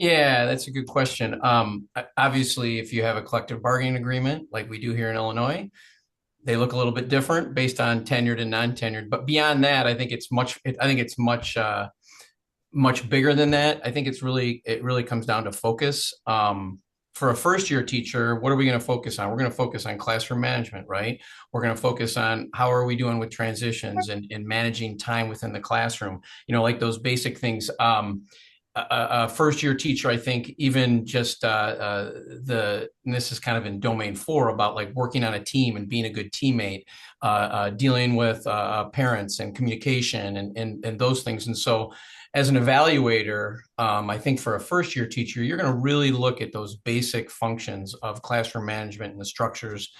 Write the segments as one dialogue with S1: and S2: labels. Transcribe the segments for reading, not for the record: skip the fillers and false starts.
S1: Yeah, that's a good question. Obviously, if you have a collective bargaining agreement like we do here in Illinois, they look a little bit different based on tenured and non-tenured. But beyond that, I think it's much bigger than that. I think it really comes down to focus. For a first year teacher, what are we going to focus on? We're going to focus on classroom management, right? We're going to focus on how are we doing with transitions and managing time within the classroom, like those basic things. A first year teacher, I think, even just and this is kind of in domain four about like working on a team and being a good teammate, dealing with parents and communication and those things. And so, as an evaluator, I think for a first year teacher, you're going to really look at those basic functions of classroom management and the structures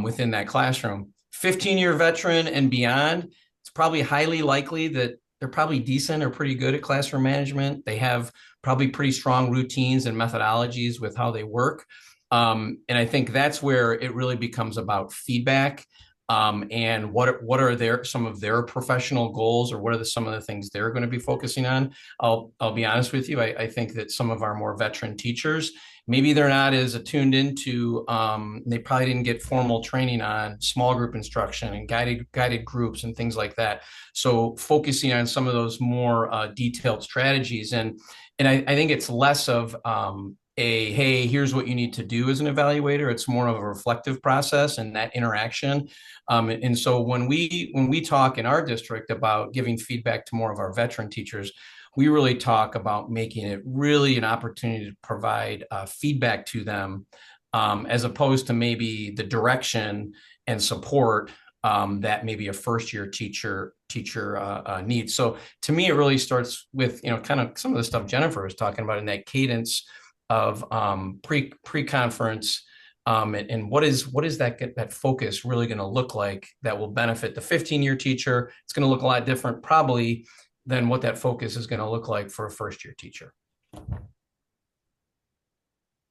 S1: within that classroom. 15-year veteran and beyond, it's probably highly likely that they're probably decent or pretty good at classroom management. They have probably pretty strong routines and methodologies with how they work. And I think that's where it really becomes about feedback, and what are some of their professional goals, or what are some of the things they're going to be focusing on. I'll be honest with you. I think that some of our more veteran teachers, maybe they're not as attuned into, they probably didn't get formal training on small group instruction and guided groups and things like that. So focusing on some of those more detailed strategies, and I think it's less of hey, here's what you need to do as an evaluator. It's more of a reflective process and that interaction. And so when we talk in our district about giving feedback to more of our veteran teachers, we really talk about making it really an opportunity to provide feedback to them, as opposed to maybe the direction and support that maybe a first year teacher needs. So to me, it really starts with kind of some of the stuff Jennifer was talking about in that cadence of pre-conference, and what is that focus really going to look like that will benefit the 15-year teacher. It's going to look a lot different probably than what that focus is going to look like for a first year teacher.